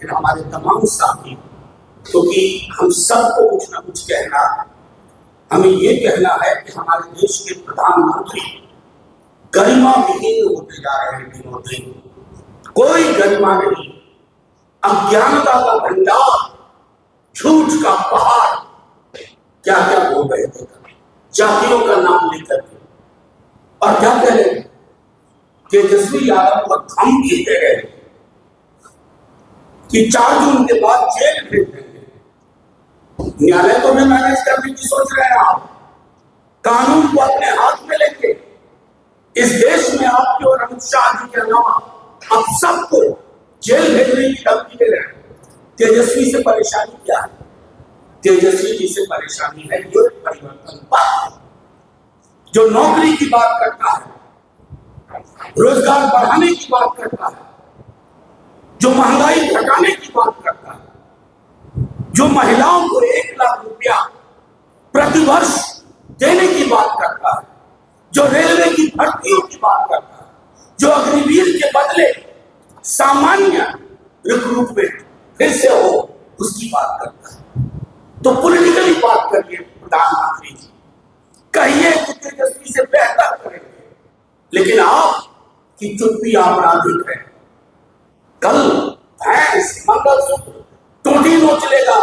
फिर हमारे तमाम साथी, क्योंकि हम सबको कुछ ना कुछ कहना है। हमें ये कहना है कि हमारे देश के प्रधानमंत्री गरिमा विहीन होते जा रहे हैं दिनों दिन। कोई गरिमा नहीं, अज्ञानता का भंडार, झूठ का पहाड़, क्या क्या बोल रहे थे, जातियों का नाम लेकर के, और क्या कह रहे थे, तेजस्वी यादव को धमकी दे रहे थे कि 4 जून के बाद जेल भेज देंगे। न्यायालय को भी मैनेज करने की सोच रहे हैं आप, कानून को अपने हाथ में लेंगे। इस देश में आपके और अमित शाह जी के अलावा आप सबको जेल भेजने की धमकी दे रहे हैं। तेजस्वी से परेशानी क्या है? तेजस्वी जी से परेशानी है ये परिवर्तन, जो नौकरी की बात करता है, रोजगार बढ़ाने की बात करता है, जो महंगाई घटाने की बात करता है, जो महिलाओं को 1 लाख रुपया प्रतिवर्ष देने की बात करता है, जो रेलवे की भर्तियों की बात करता है, जो अग्निवीर के बदले सामान्य रिक्रूटमेंट फिर से हो उसकी बात करता है। तो पॉलिटिकली बात करिए प्रधानमंत्री जी, कहिए कि तेजस्वी से बेहतर करेंगे, लेकिन आप की चुप्पी आपराधिक है। कल भैंस मंगलसूत्र टोटी नोच लेगा,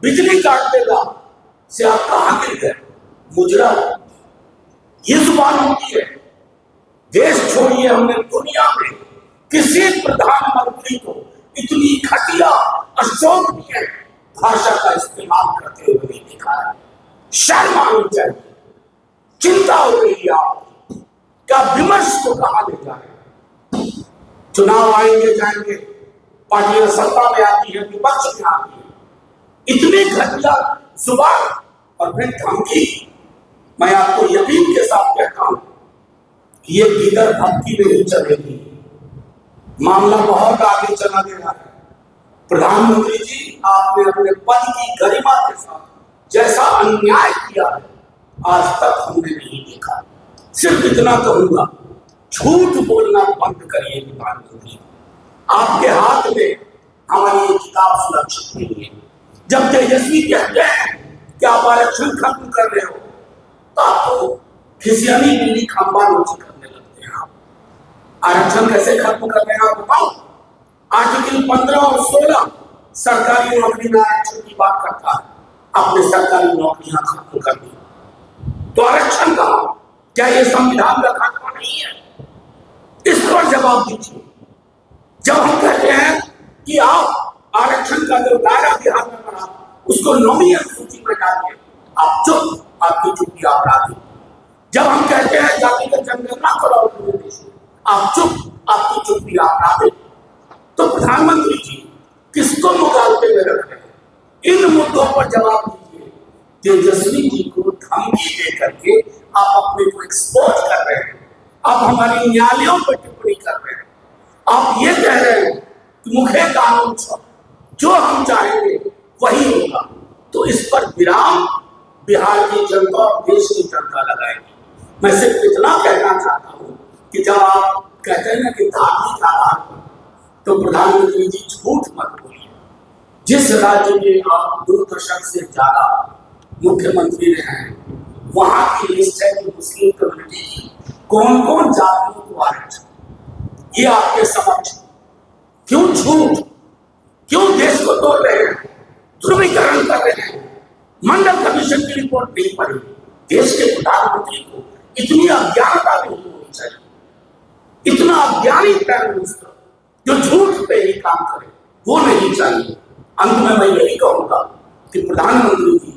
बिजली काट देगा से आप कहां गिर गए? मुजरा ये जुबान होती है। देश छोड़िए, हमने दुनिया में किसी प्रधानमंत्री को इतनी घटिया अशोभनीय भाषा का इस्तेमाल करते हुए नहीं देखा है। शर्म आनी चाहिए। चिंता हो रही है आपकी, क्या विमर्श को कहां ले जा रहे हैं? चुनाव आएंगे जाएंगे, पार्टियां सत्ता में आती है, विपक्ष में आती है, इतनी घटिया जुबान और फिर धमकी। मैं आपको यकीन के साथ कहता हूं कि ये गिदर भक्ति नहीं चलेगी, मामला बहुत आगे चला गया है। प्रधानमंत्री जी, आपने अपने पद की गरिमा के साथ जैसा अन्याय किया है आज तक हमने नहीं देखा। सिर्फ इतना कहूंगा, झूठ बोलना बंद करिए प्रधानमंत्री। आपके हाथ में हमारी ये किताब सुरक्षित नहीं है। जब तेजस्वी कहते हैं कि आप आरक्षण खत्म कर रहे हो, तो आपको खिसियानी बिल्ली खंबा नोची करने लगते हैं। आप आरक्षण कैसे खत्म कर रहे हैं आप बताओ। आर्टिकल 15 और 16 सरकारी नौकरी में आरक्षण की बात करता है। आपने सरकारी नौकरियां खत्म कर दी, तो आरक्षण कहां? क्या यह संविधान का खात्मा नहीं है? इस पर जवाब दीजिए। जब हम कहते हैं कि आप आरक्षण का जो दायरा बिहार में बना उसको 9वीं अनुसूची में डालिए, आप चुप, आपकी चुप्पी अपराधी। जब हम कहते हैं जातिगत जनगणना कराओ पूरे देश में, आप चुप, आपकी चुप्पी अपराधी। तो प्रधानमंत्री जी, किसको मुगालते में रख रहे हैं? इन मुद्दों पर जवाब दीजिए। तेजस्वी जी को धमकी दे करके आप अपने को एक्सपोज कर रहे हैं। आप हमारी न्यायालयों पर टिप्पणी कर रहे हैं। आप ये कह रहे हैं कि मुखे कानून छो, जो हम चाहेंगे वही होगा। तो इस पर विराम बिहार की जनता और देश की जनता लगाएगी। मैं सिर्फ इतना कहना चाहता हूँ कि जब आप कहते हैं ना कि धार्मिक आधार पर, तो प्रधानमंत्री जी झूठ मत बोलिए। जिस राज्य में आप 2 दशक से ज्यादा मुख्यमंत्री रहे हैं, वहां की लिस्ट है कि मुस्लिम कम्युनिटी की कौन कौन जातियों को आरक्षण, ये आपके समक्ष। क्यों झूठ? क्यों देश को तोड़ रहे हैं, ध्रुवीकरण कर रहे हैं? मंडल कमीशन की रिपोर्ट नहीं पढ़ी। देश के प्रधानमंत्री को इतनी अज्ञानता नहीं होनी चाहिए। इतना अज्ञानी प्राइम मिनिस्टर जो झूठ पे ही काम करे, वो नहीं चाहिए। अंत में मैं यही कहूंगा कि प्रधानमंत्री जी,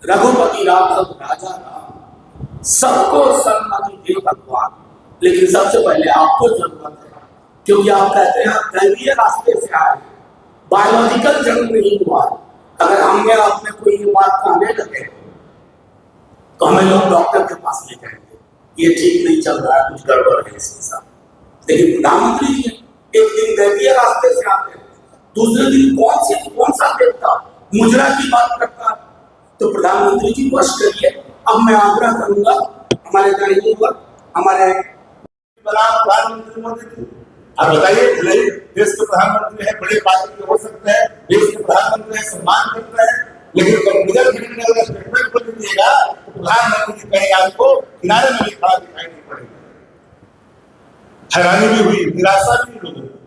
रघुपति राघव राजा राम, सबको सम्मति दे भगवान, लेकिन सबसे पहले आपको जरूरत है, क्योंकि आप कहते हैं दैवीय रास्ते से आए, बायोलॉजिकल जन्म नहीं हुआ। अगर हमने आपने कोई ये बात कहने लगे तो हमें लोग डॉक्टर के पास ले जाएंगे, ये ठीक नहीं चल रहा है, कुछ गड़बड़ है इसके साथ। लेकिन प्रधानमंत्री जी एक दिन दैवीय रास्ते से आते हैं, दूसरे दिन कौन सा देवता मुजरा की बात करता है। तो प्रधानमंत्री जी बस करिए। अब मैं आग्रह करूंगा हमारे दाहिनी ओर हमारे प्रधानमंत्री मोदी जी, आप बताइए, भले ही देश के प्रधानमंत्री है, बड़े पार्टी के हो सकते हैं, देश के प्रधानमंत्री है, सम्मान करते हैं, लेकिन कंप्यूटर मीटिंग में अगर स्टेटमेंट को दीजिएगा तो प्रधानमंत्री जी कहीं आपको किनारे में भी खड़ा दिखाई नहीं पड़ेगा। हैरानी भी हुई, निराशा भी हुई लोगों को।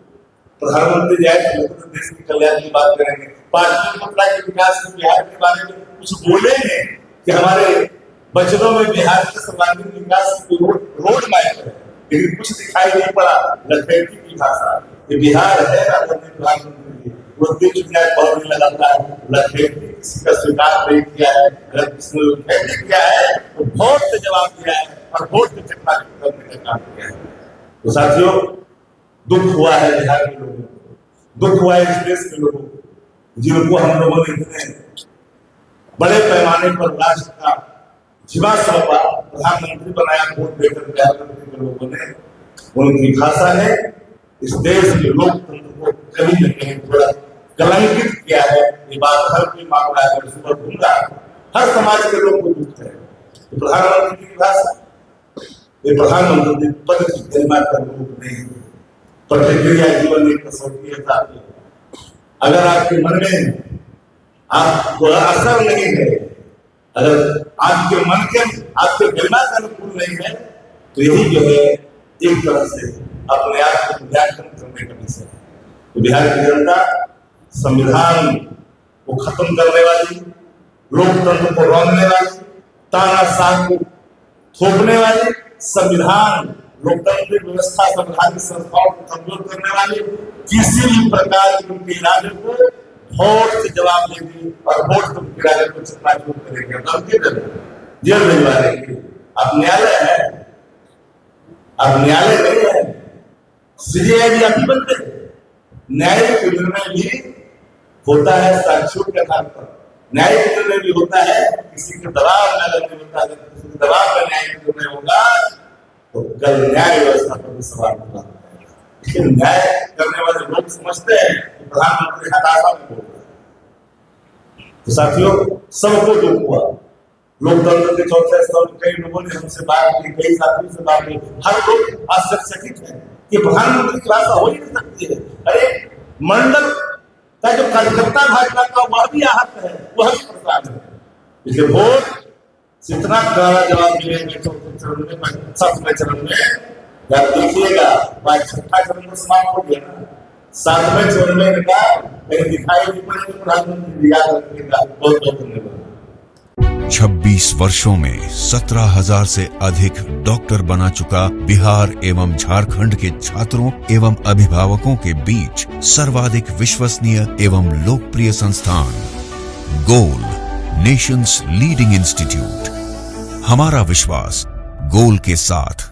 प्रधानमंत्री जाए तो देश के कल्याण की बात करेंगे, पाटलिपुत्र के विकास के, बिहार के बारे में कुछ बोलेंगे कि हमारे बचनों में बिहार के सर्वांगीण विकास की रोड मैप है, लेकिन कुछ दिखाई नहीं पड़ा। लखनऊ की भाषा, ये बिहार है प्रधानमंत्री, वो देश दुनिया बहुत नहीं लगाता है। लखनऊ किसी का स्वीकार नहीं किया है, अगर किसी ने किया है तो वोट से जवाब दिया है और वोट से चकमा करने का काम किया है। तो साथियों, दुख हुआ है बिहार के लोगों को, दुख हुआ है इस देश के लोगों को, जिनको हम लोगों ने इतने बड़े पैमाने पर राष्ट्र का जिम्मा सौंपा, प्रधानमंत्री बनाया, वोट देकर प्रधानमंत्री के लोगों ने उनकी भाषा है इस देश के लोकतंत्र को कहीं न कहीं थोड़ा कलंकित किया है। ये बात हर कोई मांग रहा है, सुबह घूमता हर समाज के लोग को दुख है। तो प्रधानमंत्री की भाषा, ये प्रधानमंत्री पद की गरिमा का रूप नहीं है। प्रतिक्रिया जीवन में कसौटी है साथियों। अगर आपके मन में आपको असर नहीं है, अगर आपके मन के आपके गरिमा का अनुकूल नहीं है, तो यही जो है एक तरह से अपने आप को मूल्यांकन करने का विषय है। तो बिहार की जनता संविधान को खत्म करने वाली, लोकतंत्र को रौंदने वाली, तानाशाह को थोपने वाली, संविधान लोकतांत्रिक व्यवस्था, संवैधानिक संस्थाओं को कमजोर करने वाले किसी भी प्रकार के उनके इरादे को वोट से जवाब देंगे और वोट से उनके इरादे को चकनाचूर करेंगे, धमकी देंगे, जेल भिजवा देंगे। आप न्यायालय है, आप न्यायालय नहीं है, सीबीआई भी आप ही बनते हैं। न्यायिक निर्णय भी होता है साक्ष्यों के आधार पर, न्यायिक निर्णय भी होता है किसी के दबाव में लगने होता है। किसी के दबाव में न्यायिक निर्णय होगा तो कल न्याय व्यवस्था पर भी सवाल उठा जाएगा। लेकिन न्याय करने वाले लोग समझते हैं कि प्रधानमंत्री हताशा में बोल रहे हैं। तो साथियों, सबको दुख हुआ। लोकतंत्र के चौथे स्तंभ, कई लोगों ने हमसे बात की, कई साथियों से बात की, हर लोग आश्चर्यचकित है कि प्रधानमंत्री की भाषा हो ही नहीं सकती है। अरे मंडल का जो कार्यकर्ता भाजपा का वह भी आहत है, वह भी परेशान है। इसलिए वोट इतना कड़ा जवाब मिलेंगे चौथे चरण में, सातवें चरण में। आप देखिएगा, छठा चरण में समाप्त हो गया ना, सातवें चरण में इनका कहीं दिखाई नहीं पड़ेगा। प्रधानमंत्री याद रखिएगा। बहुत बहुत धन्यवाद। 26 वर्षों में 17,000 से अधिक डॉक्टर बना चुका बिहार एवं झारखंड के छात्रों एवं अभिभावकों के बीच सर्वाधिक विश्वसनीय एवं लोकप्रिय संस्थान गोल, नेशंस लीडिंग इंस्टीट्यूट। हमारा विश्वास गोल के साथ।